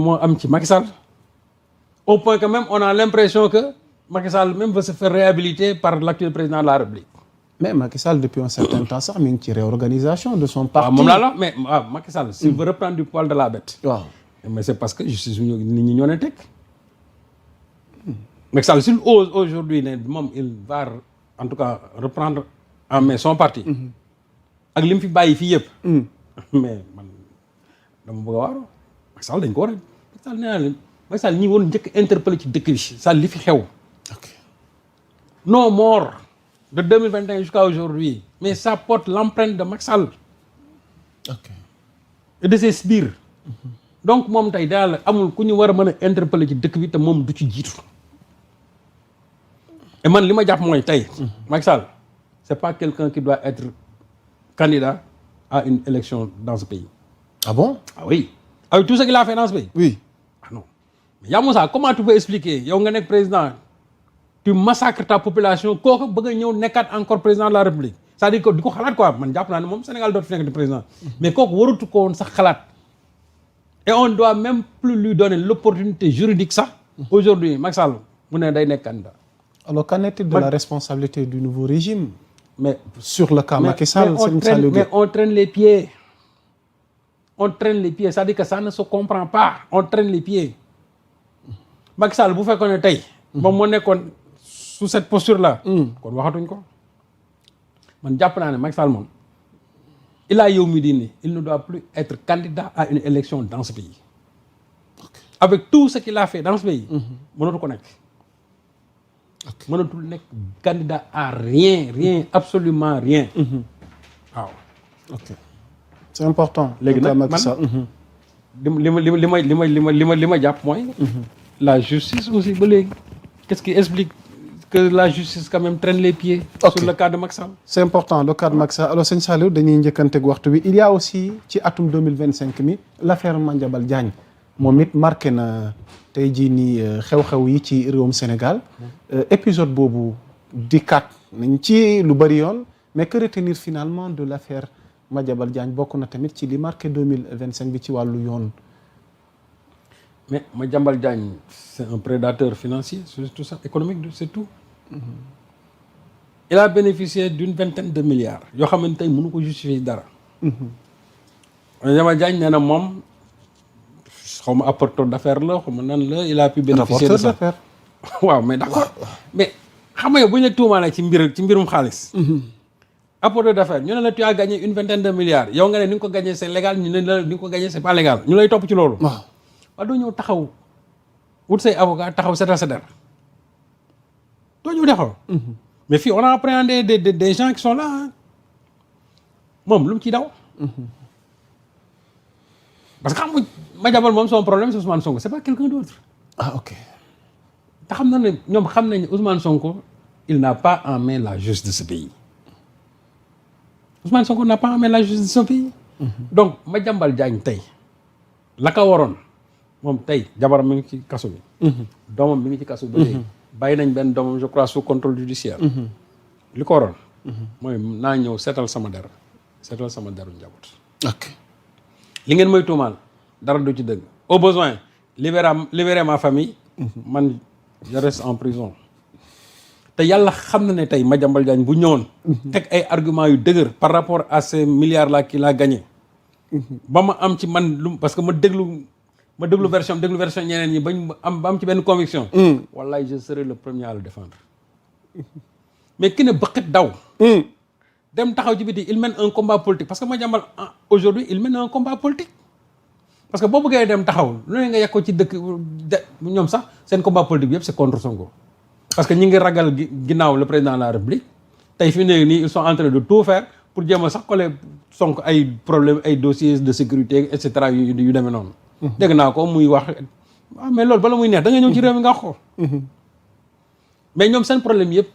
moo am ci Macky Sall au point que même on a l'impression que Macky Sall même veut se faire réhabiliter par l'actuel président de la République. mais Macky Sall depuis un certain temps sax mi ngi ci réorganisation de son parti. waaw moom laa la mais waaw Macky Sall s'il veut reprendre du poil de la bête. waaw mais c'est parce que justice nit ñi ñoo ne teg. Macky Sall s'il ose aujourd'hui ne moom il va en tout cas reprendre en main son parti. ak li mu fi bàyyi fii yëpp. mais man dama bëgg a waaru Macky Sall dañ ko war a Macky Sall nee naa leen Macky Sall ñi woon njëkk interpellé ci dëkk bi Sall li fi xew. ok non mort de 2021 jusqu'à aujourd'hui mais ça porte l'empreinte de Macky Sall ok et de ses sbires. donc moom tey daal amul ku ñu war a mën a interpeller ci dëkk bi te moom du ci jiitu. et man li ma jàpp mooy tey. Macky Sall c'est pas quelqu'un qui doit être candidat à une élection dans ce pays. ah bon. ah oui avec tout ce qu'il a fait dans ce pays. oui. ah non mais yaa Moussa comment tu peux expliquer yow nga nekk président tu massacres ta population kooku bëgg a ñëw nekkaat encore président de la République c'est-à-dire que di ko xalaat quoi man jàpp naa ne moom Sénégal dootu fi nekk di président mais kooku waratu ko woon sax xalaat et on doit même plus lui donner l'opportunité juridique sax aujourd'hui Macky Sall mu ne day nekk candidat. alors qu'en est-il de la responsabilité du nouveau régime. mais sur le cas Macky Sall mais on traîne les pieds. on traîne les pieds c'est-à-dire que ça ne se comprend pas on traîne les pieds Macky Sall bu fekkoon ne tey. moom moo nekkoon sous cette posture là. kon waxatuñ ko man jàpp naa ne Macky Sall moom ilaa yow mi di ni il ne doit plus être candidat à une élection dans ce pays. avec tout ce qu'il a fait dans ce pays. mënatu ko nekk. mënatul nekk candidat à rien absolument rien. waaw. ok c'est important. léegi nag man li ma jàpp mooy. la justice aussi ba léegi. qu'est-ce qui explique que la justice quand même traîne les pieds. Okay. Sur le cas de Macky Sall. c'est important le cas de Macky Sall alors sëñ Saliou dañuy njëkkanteeg waxtu bi il y a aussi ci atum 2025 mi l'affaire Madiambal Diagne moom it marqué na tey jii nii xew-xew yi ci réewum Sénégal épisode boobu dikkaat nañ ci lu bëri yoon mais que retenir finalement de l'affaire Madiambal Diagne bokk na tamit ci li marqué 2025 bi ci wàllu yoon. mais Madiambal Diagne c'est un prédateur financier c'est tout ça économique c'est tout. il a bénéficié d'une vingtaine de milliards yoo xamante tey mënu ko justifier dara. Madiambal Diagne nee na moom xaw ma apporteur d'affaires la xaw ma nan la il a pu bénéficier de ça waaw mais d'accord mais xam nga bu ñu la tuumaalee ci mbirum xaalis. apporteur d'affaires ñu ne la tu as gagné une vingtaine de milliards yow nga ne ni nga ko gagné c'est légal ñu ne la ni nga ko gagné c'est pas légal ñu lay topp ci loolu. waaw doo ñëw taxaw wut say avocat taxaw setal sa der doo ñëw taxaw. mais fii on a appréhendé des gens qui sont là moom lu mu ciy daw. parce que xam nga Madiambal moom son problème c'est Ousmane Sonko c'est pas quelqu'un d'autre. ah ok. te xam na ne ñoom xam nañ ne Ousmane Sonko il n'a pas en main la justice de ce pays. Ousmane Sonko n'a pas en main la justice de ce pays. donc Madiambal Diagne tey la ko waroon. moom tey jabaram mi ngi ci kaso bi. doomam mi ngi ci kaso bi ba léegi. bàyyi nañ benn doomam je crois sous contrôle judiciaire. li ko waroon. mooy naa ñëw seetal sama deru njaboot. ok li ngeen mooy tuumaal dara du ci dëgg. au besoin libérer ma famille. man je reste en prison. te yàlla xam na ne tey Madiambal Diagne bu ñëwoon. teg ay arguments yu dëgër par rapport à ces milliards là qu'il a gagné. ba ma am ci man lu parce que ma déglu version ñeneen ñi ba am ci benn conviction. wallahi je serai le premier à le défendre. mais ki ne bëqit daw. dem taxaw ci biti il mène un combat politique parce que Madiambal aujourd'hui il mène un combat politique. parce que boo bëggee dem taxaw lu ne nga yegg ko ci dëkk ñoom sax seen combat politique bi yëpp c'est contre Sonko. parce que ñi ngi ragal ginnaaw le président de la République tey fi mu ne nii ils sont en train de tout faire pour jéem a sax coller Sonko ay problème ay dossiers de sécurité et cetera yu demee noonu. dégg naa ko muy wax mais loolu bala muy neex da nga ñëw ci réew mi nga wax ko. mais ñoom seen problème yëpp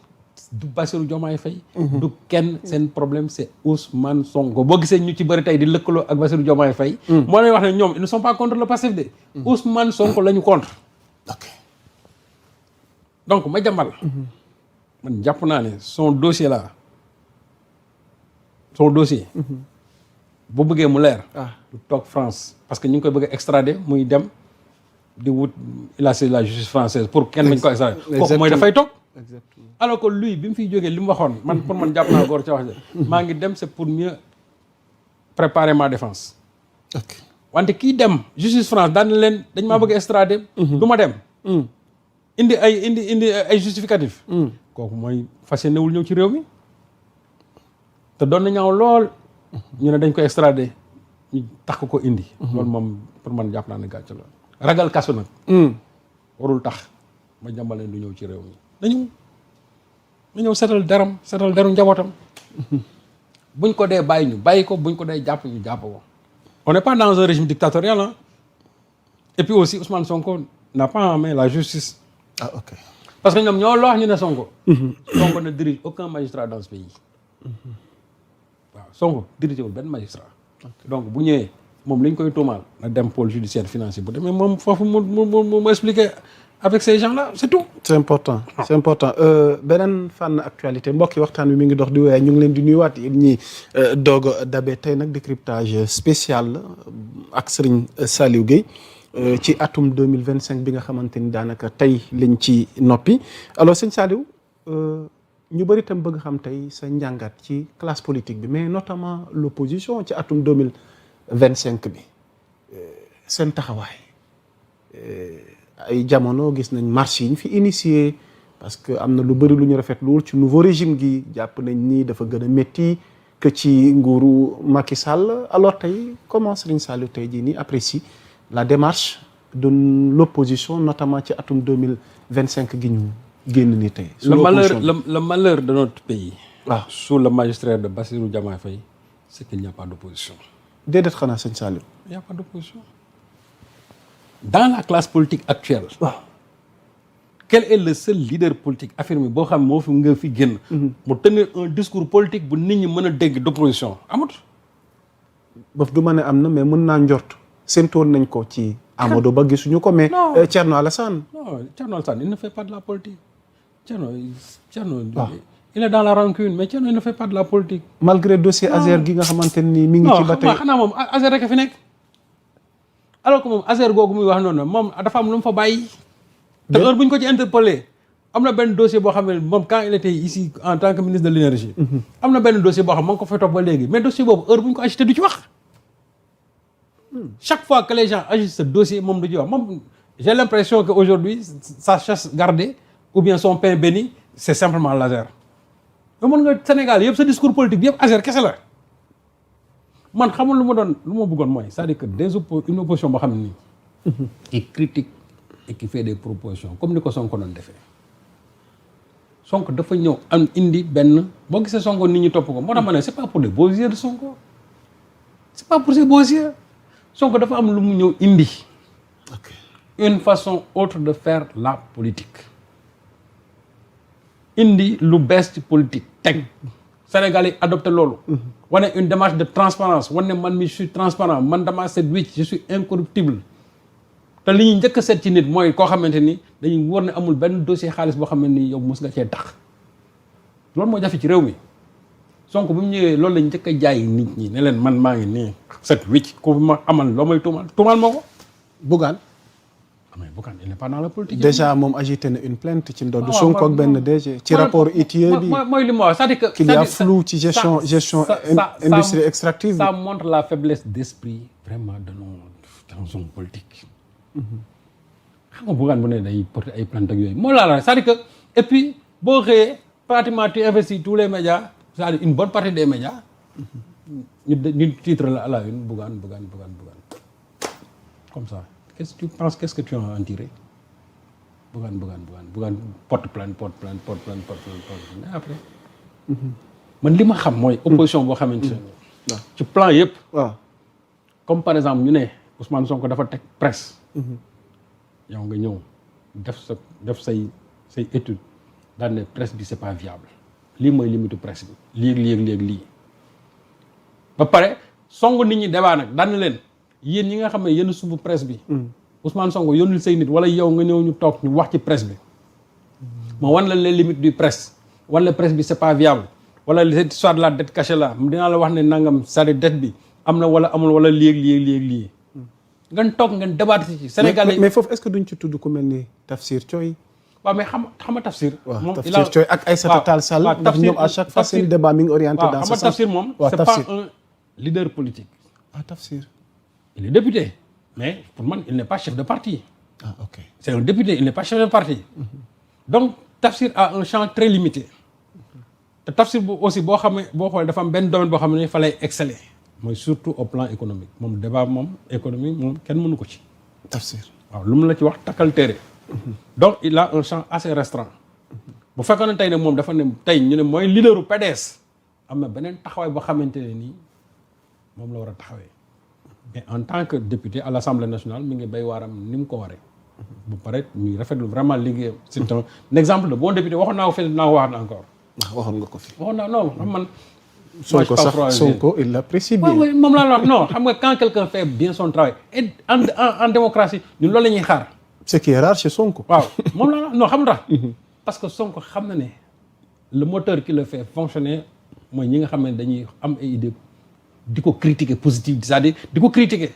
du Bassirou Diomaye Faye. du kenn seen problème c'est Ousmane Sonko boo gisee ñu ci bëri tey di lëkkaloo ak Bassirou Diomaye Faye. moo lay wax ne ñoom ils ne sont pas contre le passif de. Ousmane Sonko la ñu contre. ok donc Madiambal. man jàpp naa ne son dossier là bu bëggee mu leer. du toog France parce que ñu ngi koy bëgg a extrader muy dem di wut il a saisi la justice française pour kenn bañ ko extrader kooku mooy dafay toog alors que lui bi mu fiy jógee li mu waxoon man pour man jàpp naa góor ca wax maa ngi dem c'est pour mieux préparer ma défense wante kii dem justice France daan na leen dañ maa bëgg extrader du ma dem indi ay justificatif kooku mooy fas yéene wul ñëw ci réew mi te doon na ñaaw lool ñu ne dañ ko extrader ñu tax ko indi loolu moom pour man jàpp naa ne gàcce la ragal kaso nag warul tax ma jàmbaleen du ñëw ci réew mi na ñëw setal deru njabootam buñ ko dee bàyyi ñu bàyyi ko buñ ko dee jàpp ñu jàpp ko on n'est pas dans un régime dictatorial hein. Et puis aussi Ousmane Sonko n'a pas en main la justice parce que ñoom ñoo loo wax ñu ne Sonko Sonko ne dirige aucun magistrat dans ce pays waaw Sonko dirigé wul benn magistrat donc bu ñëwee moom li ñu koy tuumaal na dem pôle judiciaire financier bu demee moom foofu mu expliquer avec ces gens-là c'est tout. c'est important beneen fànn actualité mbokk yi waxtaan wi mi ngi dox di wéy ñu ngi leen di nuyuwaat yéen ñi doog a dabe tey nag décryptage spécial la ak Serigne Saliou Gueye ci atum 2025 bi nga xamante ni daanaka tey lañ ci noppi alors Serigne Saliou ñu bëri itam bëgg xam tey sa njàngat ci classe politique bi mais notamment l'opposition ci atum 2025 bi seen taxawaay ay jamono gis nañ marche yi ñu fi initié parce que am na lu bëri lu ñu rafetluwul ci nouveau régime gi jàpp nañ ni dafa gën a métti que ci nguuru Macky Sall alors tey comment Serigne Saliou tey jii nii apprécie la démarche de l'opposition notamment ci atum 2025 gi ñu génn ni tey. le malheur de notre pays. sous le magistère de Bassirou Diomaye Faye c'est qu'il n'y a pas d'opposition. déedéet xanaa Serigne Saliou. Il n'y a pas d'opposition. Dans la classe politique actuelle. Quel est le seul leader politique affirmé boo xam moo fi nga fi génn. mu tenir un discours politique bu nit ñi mën a dégg d'opposition amut. boof du ma ne am na mais mën naa njort séntoon nañ ko ci Amadou Ba gisuñu ko mais. Thierno Alassane. non Thierno Alassane il ne fait pas de la politique. Thierno il est dans la rancune mais Thierno il ne fait pas de la politique. malgré dossier Azer gi nga xamante ni mi ngi ci ba tey. non xanaa moom Azer rek a fi nekk. alors que moom Azer googu muy wax noonu moom dafa am lu mu fa bàyyi. te heure bu ñu ko ci interpellé am na benn dossier boo xam ne moom quand il était ici en tant que ministre de l'énergie. am na benn dossier boo xam ne moo ngi ko fay topp ba léegi mais dossier boobu heure bu ñu ko agité du ci wax. chaque fois que les gens agitent ce dossier moom du ci wax moom j'ai l'impression que aujourd'hui sa chasse gardée ou bien son pain béni c'est simplement l'Azer. mais mën nga Sénégal yëpp sa discours politique bi yëpp Azer kese la. man xamul lu ma bëggoon mooy c'est-à-dire que une opposition boo xam ne nii qui critique et qui fait des propositions comme ni ko Sonko doon defee Sonko dafa ñëw am indi benn boo gisee Sonko nit ñi topp ko moo tax ma ne c'est pas pour les beaux yeux de Sonko c'est pas pour ses beaux yeux Sonko dafa am lu mu ñëw indi une façon autre de faire la politique indi lu bees ci politique teg Sénégal yi adopté loolu wane une démarche de transparence wane man mi je suis transparent man dama set wicc je suis incorruptible te li ñuy njëkk a seet ci nit mooy koo xamante ni dañuy war ne amul benn dossier xaalis boo xam ne ni yow mos nga cee tax loolu moo jafe ci réew mi Sonko bu mu ñëwee loolu lañ njëkk a jaay nit ñi ne leen man maa ngi nii set wicc ku ma amal loo may tuumaal moo ko Bougane mais Bougane il n'est pas dans la politique. déjà moom agité na une plainte ci ndodd Sonko ak benn DG ci rapport ITIE bi mooy li ma wax c'est-à-dire que qu'il y a flou ci gestion industrie extractive ça montre la faiblesse d'esprit vraiment de nos hommes politiques. xam nga Bougane bu ne day porter ay plainte ak yooyu moo la c'est-à-dire que et puis boo xëyee pratiquement tu investis tous les médias c'est-à-dire une bonne partie des médias ñu titre la à la une Bougane comme ça. Qu'est-ce que tu as en tiré? Bougane porte plainte mais après man li ma xam mooy opposition boo xamante ne ci plan yëpp comme par exemple ñu ne Ousmane Sonko dafa teg presse yow nga ñëw def say étude daan ne presse bi c'est pas viable lii mooy limite presse bi lii ba pare song nit ñi débat nag daan leen yéen ñi nga xam ne yéen suufu presse bi Ousmane Sonko yónnil say nit wala yow nga ñëw ñu toog ñu wax ci presse bi ma wan la les limites du presse wala presse bi c'est pas viable wala cette histoire de la dette cachée là dinaa la wax ne nangam c'est-à-dire dette bi am na wala amul wala lii ngeen toog ngeen débattre ci Sénégalais. mais foofu est-ce que duñ ci tudd ku mel ni Tafsir Thioye. waaw mais xam nga Tafsir. waaw Tafsir Thioye ak Aïssata Tall Sall. ndax ñoom à chaque fois seen débat mi ngi orienté dans ce sens. xam nga Tafsir moom. c'est pas un leader politique. Tafsir. il est député mais pour man il n'est pas chef de parti. Ok. C'est un député il n'est pas chef de parti. donc Tafsir a un champ très limité. te Tafsir bu aussi boo xamee boo xoolee dafa am benn domaine boo xam ne fa lay exceller. mooy surtout au plan économique moom débat moom économie moom kenn mënu ko ci. Tafsir. waaw lu mu la ci wax takkal téere. donc il a un champ assez restreint. bu fekkoon ne tey ne moom dafa ne tey ñu ne mooy leaderu PDS am na beneen taxawaay boo xamante ne nii moom la war a taxawee. mais en tant que député à l'Assemblée nationale mi ngi béy waaram ni mu ko waree. bu pare ñuy rafetlu vraiment liggéeyam. c'est un exemple de bon député waxoon naa ko fii dinaa ko waxaat encore. waxoon nga ko fi. waxoon naa non xam man. Sonko il l'apprécie bien. oui moom laa la wax non xam nga quand quelqu'un fait bien son travail et en démocratie ñun loolu la ñuy xaar. ce qui est rare chez Sonko. waaw moom laa la wax non xam nga parce que Sonko xam na ne le moteur qui le fait fonctionner mooy ñi nga xam ne dañuy am ay idées di ko critiquer positive c'est-à-dire di ko critiquer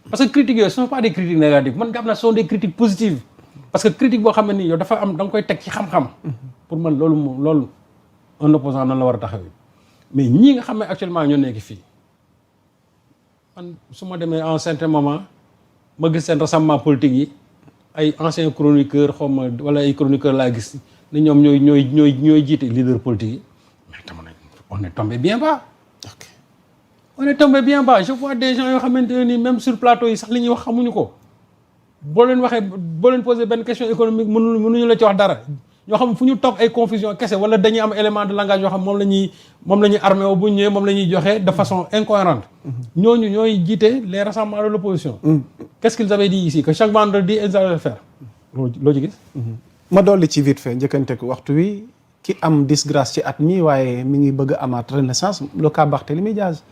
parce que critiques yooyu ce sont pas des critiques négatives man jàpp naa ce sont des critiques positives parce que critique boo xam ne nii yow dafa am da nga koy teg ci xam-xam. pour man loolu moom loolu un opposant noonu la war a taxawee. mais ñii nga xam ne actuellement ñoo nekk fii man su ma demee en certain moment ma gis seen rassemblement politique yi ay anciens chroniqueurs xaw ma wala ay chroniqueurs laa gis ne ñoom ñooy jiite leader politique yi mais tam on est tombé bien bas. ok on est tombé bien bas je vois des gens yoo xamante ne nii même sur plateau yi sax li ñuy wax xamuñu ko boo leen posé benn question économique mënuñu la ci wax dara. ñoo xam fu ñu toog ay confusion kese wala dañuy am élément de langage yoo xam moom la ñuy armé wu bu ñu ñëwee moom la ñuy joxe de façon incohérente ñooñu ñooy jiite les rassemblements de l'opposition. Qu'est-ce qu'ils avaient dit ici que chaque vendredi ils allaient le faire loo ci gis. ma dolli ci vite fait njëkkante ko waxtu wi ki am disgrâce ci at mi waaye mi ngi bëgg a amaat renaissance le cas Barthélémy Diaz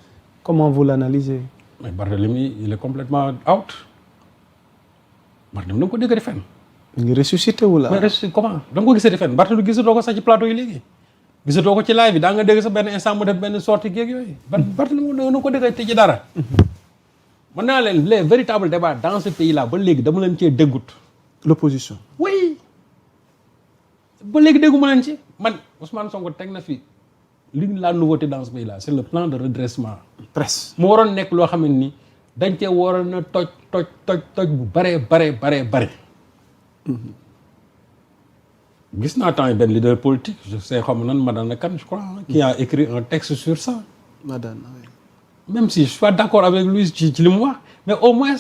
comment vous l'analysez. mais Barthélémy il est complètement out Barthélémy da nga ko dégg di fenn. mi ngi ressuscité wu la. mais ressuscité comment da nga ko gisee di fenn Barthélémy gisatoo ko sax ci plateau yi léegi gisatoo ko ci live bi daa nga dégg sax benn instant mu def benn sortie geeg yooyu. Barthélémy da nga ko dégg te ci dara. mën naa leen les véritables débats dans ce pays là ba léegi dama leen cee déggut. l'opposition. oui ba léegi dégguma leen ci man Ousmane Sonko teg na fi la nouveauté dans ce pays là c'est le plan de redressement. presse. mu waroon nekk loo xam ne ni dañ cee waroon a toj bu bare. gis naa temps yi benn leader politique je sais xam nan Madane Kane je crois qui a écrit un texte sur ça. Madane oui. même si je suis pas d'accord avec lui ci li mu wax mais au moins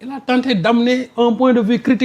il a tenté d'amener un point de vue critique